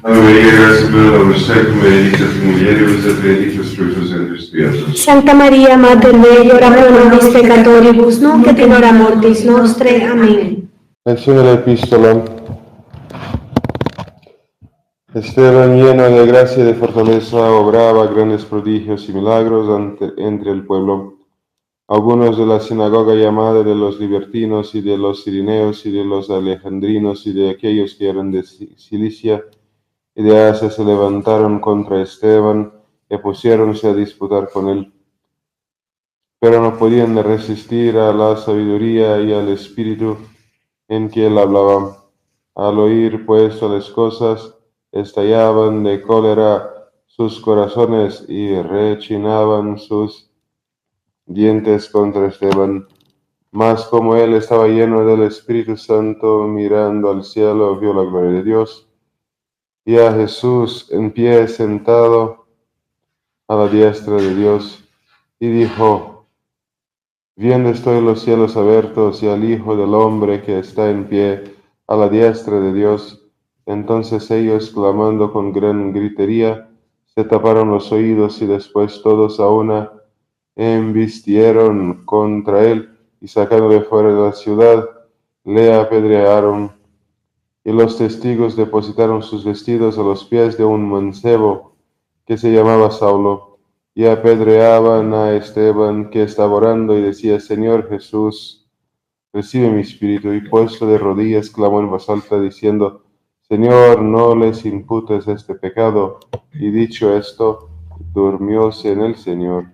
Ave María, gracia plena, Dominus tecum, benedicta tu mulieribus et benedictus fructus ventris tui, Iesus. Santa María, Mater Dei, ora pro nobis peccatoribus, nunc et in hora mortis nostre. Amén. Lección de la epístola. Esteban, lleno de gracia y de fortaleza, obraba grandes prodigios y milagros entre el pueblo. Algunos de la sinagoga llamada de los libertinos y de los sirineos y de los alejandrinos y de aquellos que eran de Cilicia y de Asia se levantaron contra Esteban y pusiéronse a disputar con él. Pero no podían resistir a la sabiduría y al espíritu en que él hablaba. Al oír pues tales cosas, estallaban de cólera sus corazones y rechinaban sus dientes contra Esteban. Mas como él estaba lleno del Espíritu Santo, mirando al cielo, vio la gloria de Dios y a Jesús en pie sentado a la diestra de Dios, y dijo: viendo estoy los cielos abiertos y al Hijo del Hombre que está en pie a la diestra de Dios. Entonces ellos, clamando con gran gritería, se taparon los oídos y después todos a una embistieron contra él y sacándole fuera de la ciudad, le apedrearon. Y los testigos depositaron sus vestidos a los pies de un mancebo que se llamaba Saulo. Y apedreaban a Esteban, que estaba orando, y decía: Señor Jesús, recibe mi espíritu. Y puesto de rodillas, clamó en voz alta, diciendo: Señor, no les imputes este pecado. Y dicho esto, durmióse en el Señor.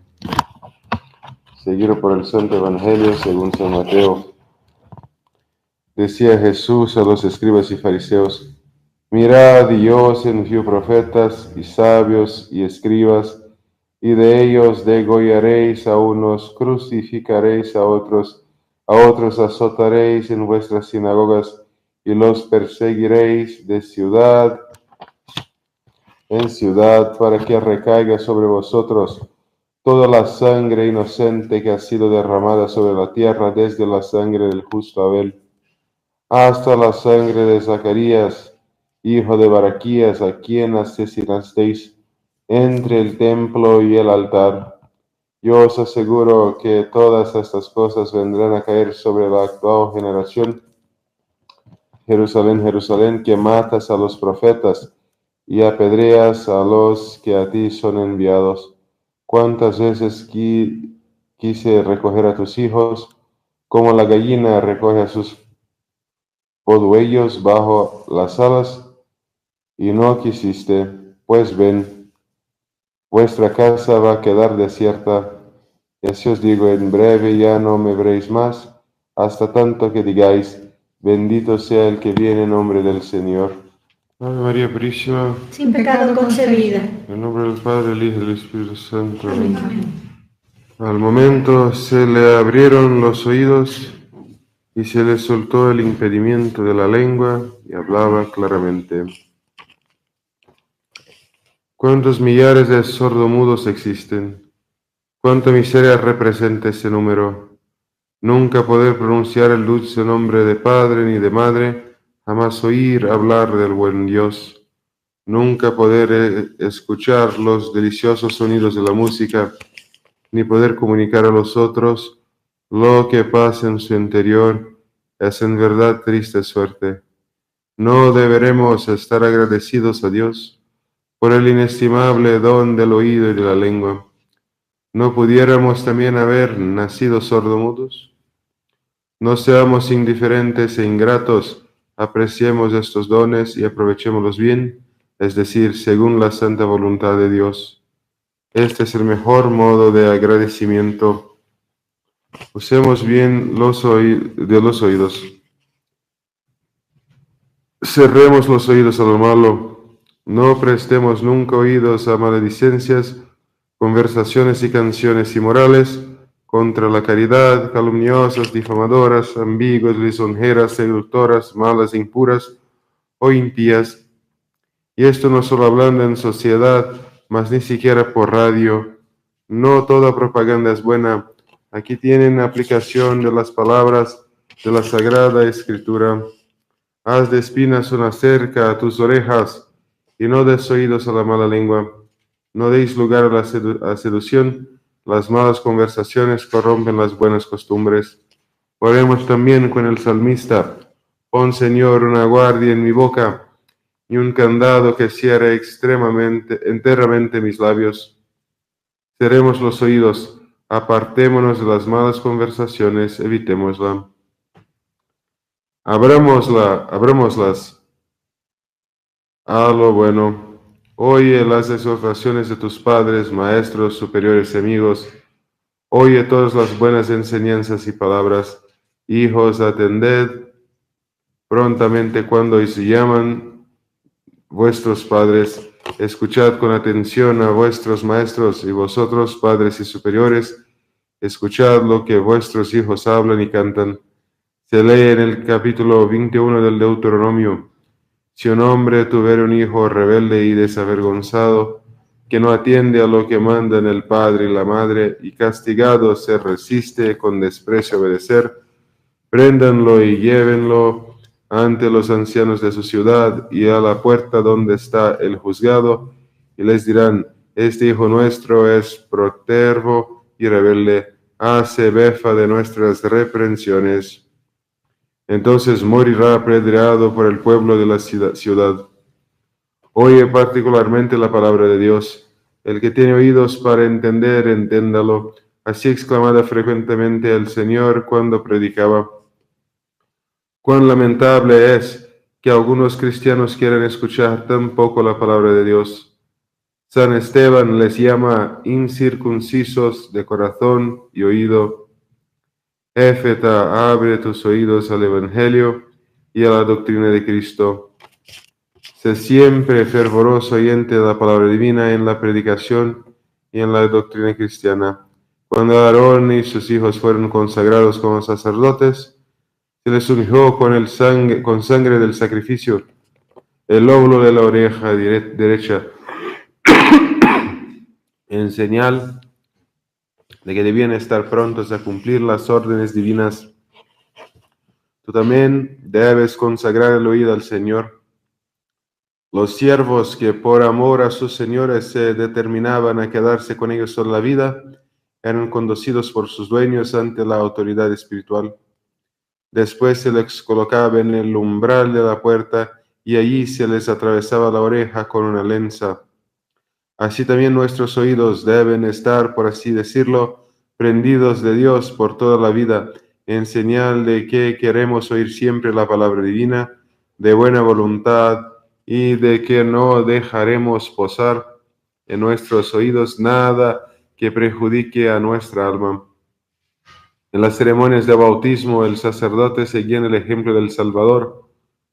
Seguido por el Santo Evangelio según San Mateo. Decía Jesús a los escribas y fariseos: mirad, Dios envió profetas y sabios y escribas, y de ellos degollaréis a unos, crucificaréis a otros azotaréis en vuestras sinagogas, y los perseguiréis de ciudad en ciudad, para que recaiga sobre vosotros toda la sangre inocente que ha sido derramada sobre la tierra, desde la sangre del justo Abel hasta la sangre de Zacarías, hijo de Baraquías, a quien asesinasteis entre el templo y el altar. Yo os aseguro que todas estas cosas vendrán a caer sobre la actual generación. Jerusalén, Jerusalén, que matas a los profetas y apedreas a los que a ti son enviados. ¿Cuántas veces quise recoger a tus hijos, como la gallina recoge a sus polluelos bajo las alas, y no quisiste? Pues ven, vuestra casa va a quedar desierta. Y así os digo, en breve ya no me veréis más, hasta tanto que digáis: bendito sea el que viene en nombre del Señor. Ave María Purísima, Sin pecado concebida. en nombre del Padre, del Hijo y del Espíritu Santo. Amén. Al momento se le abrieron los oídos y se le soltó el impedimento de la lengua y hablaba claramente. ¿Cuántos millares de sordomudos existen? ¿Cuánta miseria representa ese número? Nunca poder pronunciar el dulce nombre de padre ni de madre, jamás oír hablar del buen Dios, nunca poder escuchar los deliciosos sonidos de la música, ni poder comunicar a los otros lo que pasa en su interior, es en verdad triste suerte. ¿No deberemos estar agradecidos a Dios por el inestimable don del oído y de la lengua? ¿No pudiéramos también haber nacido sordomudos? No seamos indiferentes e ingratos, apreciemos estos dones y aprovechémoslos bien, es decir, según la santa voluntad de Dios. Este es el mejor modo de agradecimiento. Usemos bien de los oídos. Cerremos los oídos a lo malo. No prestemos nunca oídos a maledicencias, conversaciones y canciones inmorales, contra la caridad, calumniosas, difamadoras, ambiguas, lisonjeras, seductoras, malas, impuras o impías. Y esto no solo hablando en sociedad, mas ni siquiera por radio. No toda propaganda es buena. Aquí tienen aplicación de las palabras de la Sagrada Escritura. Haz de espinas una cerca a tus orejas y no des oídos a la mala lengua. No deis lugar a la seducción, las malas conversaciones corrompen las buenas costumbres. Oremos también con el salmista. Pon, Señor, una guardia en mi boca y un candado que cierre enteramente mis labios. Cerremos los oídos, apartémonos de las malas conversaciones, evitémosla. Abrámoslas a lo bueno. Oye las exhortaciones de tus padres, maestros, superiores y amigos. Oye todas las buenas enseñanzas y palabras. Hijos, atended prontamente cuando os llaman vuestros padres. Escuchad con atención a vuestros maestros, y vosotros, padres y superiores, escuchad lo que vuestros hijos hablan y cantan. Se lee en el capítulo 21 del Deuteronomio. Si un hombre tuviera un hijo rebelde y desavergonzado, que no atiende a lo que mandan el padre y la madre, y castigado se resiste con desprecio a obedecer, préndanlo y llévenlo ante los ancianos de su ciudad y a la puerta donde está el juzgado, y les dirán: este hijo nuestro es protervo y rebelde, hace befa de nuestras reprensiones. Entonces morirá apedreado por el pueblo de la ciudad. Oye particularmente la palabra de Dios. El que tiene oídos para entender, enténdalo. Así exclamaba frecuentemente el Señor cuando predicaba. Cuán lamentable es que algunos cristianos quieran escuchar tan poco la palabra de Dios. San Esteban les llama incircuncisos de corazón y oído. Éfeta, abre tus oídos al Evangelio y a la doctrina de Cristo. Sé siempre fervoroso oyente de la palabra divina en la predicación y en la doctrina cristiana. Cuando Aarón y sus hijos fueron consagrados como sacerdotes, se les ungió con sangre del sacrificio el lóbulo de la oreja derecha, en señal de que debían estar prontos a cumplir las órdenes divinas. Tú también debes consagrar el oído al Señor. Los siervos que por amor a sus señores se determinaban a quedarse con ellos toda la vida, eran conducidos por sus dueños ante la autoridad espiritual. Después se les colocaba en el umbral de la puerta y allí se les atravesaba la oreja con una lenza. Así también nuestros oídos deben estar, por así decirlo, prendidos de Dios por toda la vida, en señal de que queremos oír siempre la palabra divina, de buena voluntad, y de que no dejaremos posar en nuestros oídos nada que perjudique a nuestra alma. En las ceremonias de bautismo, el sacerdote, siguiendo el ejemplo del Salvador,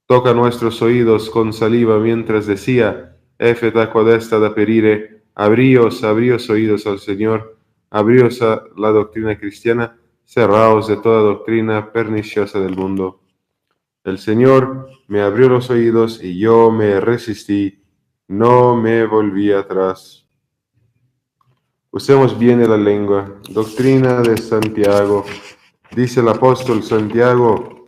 toca nuestros oídos con saliva mientras decía: Éfeta codesta da perire, abríos oídos al Señor, abríos a la doctrina cristiana, cerraos de toda doctrina perniciosa del mundo. El Señor me abrió los oídos y yo me resistí, no me volví atrás. Usemos bien la lengua. Doctrina de Santiago. Dice el apóstol Santiago: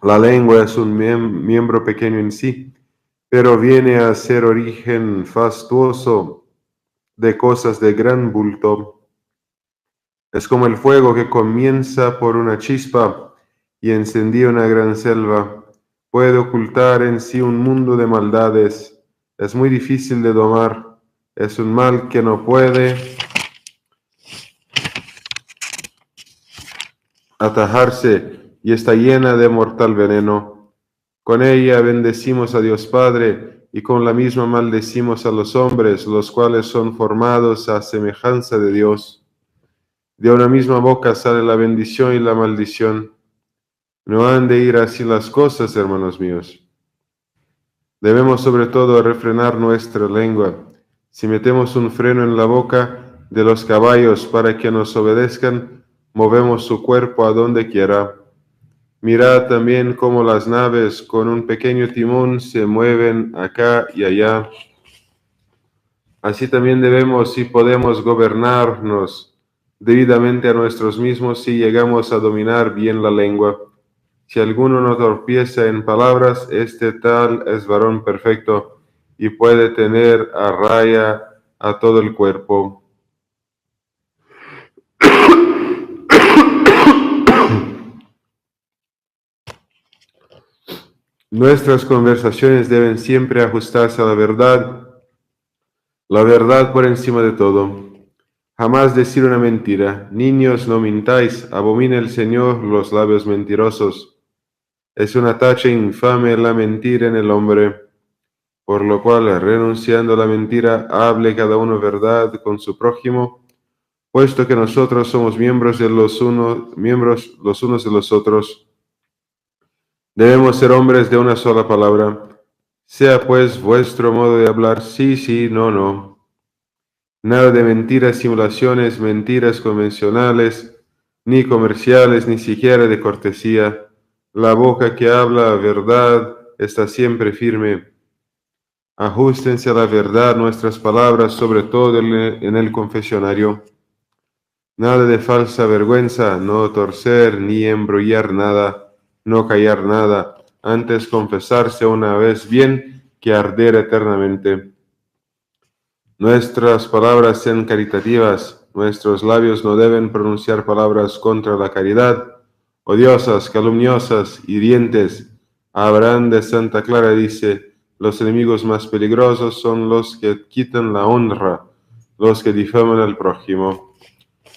la lengua es un miembro pequeño en sí, pero viene a ser origen fastuoso de cosas de gran bulto. Es como el fuego que comienza por una chispa y encendía una gran selva. Puede ocultar en sí un mundo de maldades. Es muy difícil de domar. Es un mal que no puede atajarse y está llena de mortal veneno. Con ella bendecimos a Dios Padre y con la misma maldecimos a los hombres, los cuales son formados a semejanza de Dios. De una misma boca sale la bendición y la maldición. No han de ir así las cosas, hermanos míos. Debemos sobre todo refrenar nuestra lengua. Si metemos un freno en la boca de los caballos para que nos obedezcan, movemos su cuerpo a donde quiera. Mirad también cómo las naves con un pequeño timón se mueven acá y allá. Así también debemos y podemos gobernarnos debidamente a nosotros mismos si llegamos a dominar bien la lengua. Si alguno no tropieza en palabras, este tal es varón perfecto y puede tener a raya a todo el cuerpo. Nuestras conversaciones deben siempre ajustarse a la verdad por encima de todo. Jamás decir una mentira. Niños, no mintáis, abomina el Señor los labios mentirosos. Es una tacha infame la mentira en el hombre, por lo cual, renunciando a la mentira, hable cada uno verdad con su prójimo, puesto que nosotros somos miembros los unos de los otros. Debemos ser hombres de una sola palabra. Sea pues vuestro modo de hablar sí, sí, no, no. Nada de mentiras, simulaciones, mentiras convencionales, ni comerciales, ni siquiera de cortesía. La boca que habla verdad está siempre firme. Ajústense a la verdad nuestras palabras, sobre todo en el confesionario. Nada de falsa vergüenza, no torcer ni embrollar nada, no callar nada, antes confesarse una vez bien que arder eternamente. Nuestras palabras sean caritativas, nuestros labios no deben pronunciar palabras contra la caridad, odiosas, calumniosas, hirientes. Abraham de Santa Clara dice: los enemigos más peligrosos son los que quitan la honra, los que difaman al prójimo.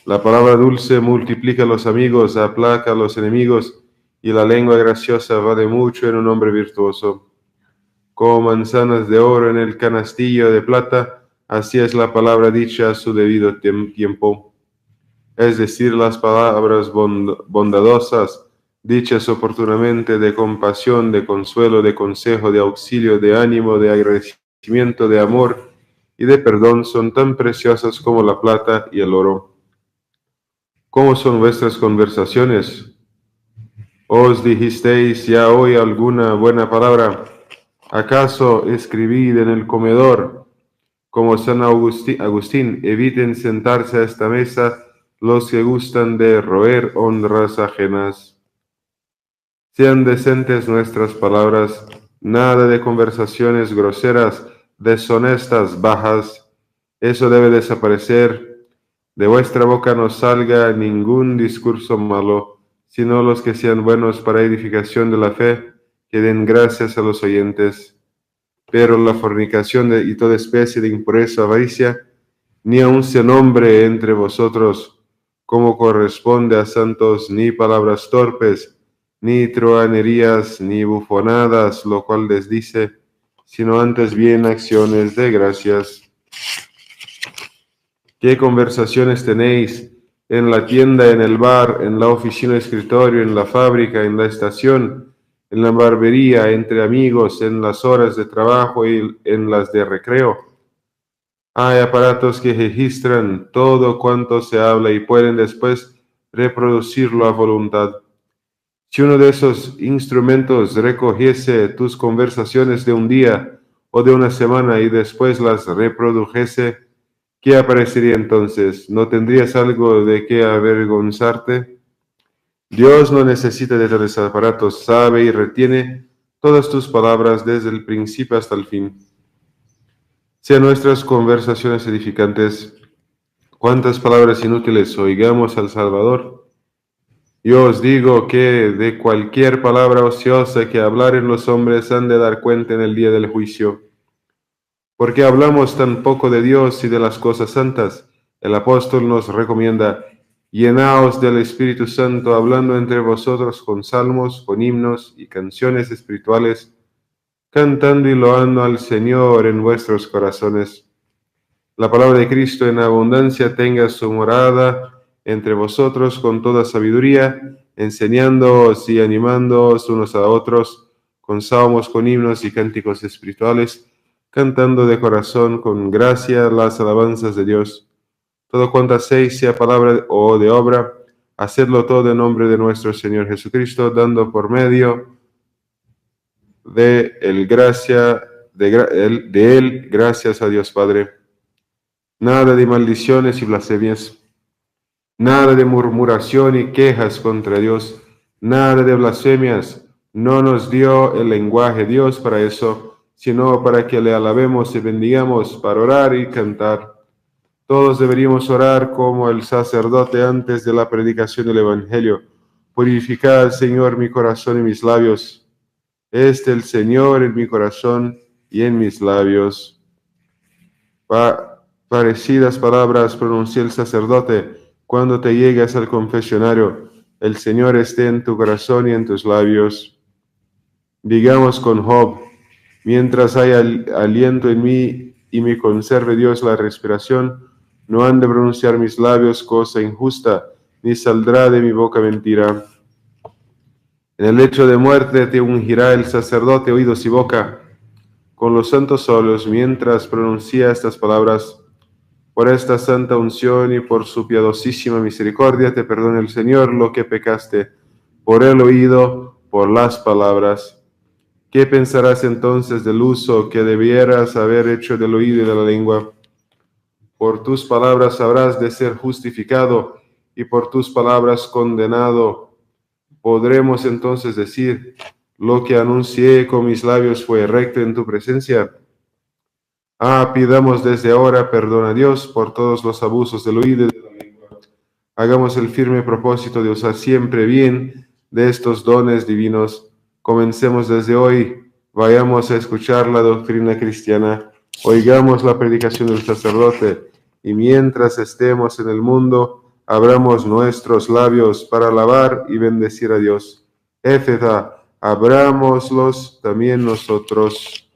La palabra dulce multiplica los amigos, aplaca a los enemigos, y la lengua graciosa vale mucho en un hombre virtuoso. Como manzanas de oro en el canastillo de plata, así es la palabra dicha a su debido tiempo. Es decir, las palabras bondadosas, dichas oportunamente, de compasión, de consuelo, de consejo, de auxilio, de ánimo, de agradecimiento, de amor y de perdón, son tan preciosas como la plata y el oro. ¿Cómo son vuestras conversaciones? ¿Os dijisteis ya hoy alguna buena palabra? ¿Acaso escribid en el comedor? Como San Agustín, eviten sentarse a esta mesa los que gustan de roer honras ajenas. Sean decentes nuestras palabras, nada de conversaciones groseras, deshonestas, bajas. Eso debe desaparecer. De vuestra boca no salga ningún discurso malo, sino los que sean buenos para edificación de la fe, que den gracias a los oyentes. Pero la fornicación y toda especie de impureza o avaricia, ni aun se nombre entre vosotros, como corresponde a santos, ni palabras torpes, ni truhanerías, ni bufonadas, lo cual les dice, sino antes bien acciones de gracias. ¿Qué conversaciones tenéis en la tienda, en el bar, en la oficina, escritorio, en la fábrica, en la estación, en la barbería, entre amigos, en las horas de trabajo y en las de recreo? Hay aparatos que registran todo cuanto se habla y pueden después reproducirlo a voluntad. Si uno de esos instrumentos recogiese tus conversaciones de un día o de una semana y después las reprodujese, ¿qué aparecería entonces? ¿No tendrías algo de qué avergonzarte? Dios no necesita de tales aparatos, sabe y retiene todas tus palabras desde el principio hasta el fin. Sean nuestras conversaciones edificantes. ¿Cuántas palabras inútiles oigamos al Salvador? Yo os digo que de cualquier palabra ociosa que hablaren los hombres han de dar cuenta en el día del juicio. ¿Por qué hablamos tan poco de Dios y de las cosas santas? El apóstol nos recomienda: llenaos del Espíritu Santo, hablando entre vosotros con salmos, con himnos y canciones espirituales, cantando y loando al Señor en vuestros corazones. La palabra de Cristo en abundancia tenga su morada entre vosotros con toda sabiduría, enseñándoos y animándoos unos a otros con salmos, con himnos y cánticos espirituales, cantando de corazón con gracia las alabanzas de Dios. Todo cuanto hacéis, sea palabra o de obra, hacedlo todo en nombre de nuestro Señor Jesucristo, dando por medio de él gracias a Dios Padre. Nada de maldiciones y blasfemias, nada de murmuración y quejas contra Dios, Nada de blasfemias. No nos dio el lenguaje Dios para eso, sino para que le alabemos y bendigamos, para orar y cantar. Todos deberíamos orar como el sacerdote antes de la predicación del Evangelio. Purificad, Señor, mi corazón y mis labios. El Señor en mi corazón y en mis labios. Parecidas palabras pronunció el sacerdote cuando te llegas al confesionario. El Señor esté en tu corazón y en tus labios. Digamos con Job, mientras haya aliento en mí y me conserve Dios la respiración, no han de pronunciar mis labios cosa injusta, ni saldrá de mi boca mentira. En el lecho de muerte te ungirá el sacerdote oídos y boca, con los santos solos, mientras pronuncia estas palabras. Por esta santa unción y por su piadosísima misericordia te perdone el Señor lo que pecaste, por el oído, por las palabras. ¿Qué pensarás entonces del uso que debieras haber hecho del oído y de la lengua? Por tus palabras habrás de ser justificado y por tus palabras condenado. ¿Podremos entonces decir, lo que anuncié con mis labios fue recto en tu presencia? Pidamos desde ahora perdón a Dios por todos los abusos del oído y de la lengua. Hagamos el firme propósito de usar siempre bien de estos dones divinos. Comencemos desde hoy. Vayamos a escuchar la doctrina cristiana. Oigamos la predicación del sacerdote. Y mientras estemos en el mundo, abramos nuestros labios para alabar y bendecir a Dios. Éfeta, abrámoslos también nosotros.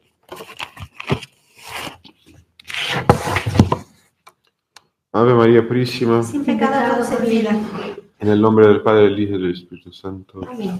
Ave María Purísima, Sin pecado concebida. en el nombre del Padre, del Hijo y del Espíritu Santo. Amén.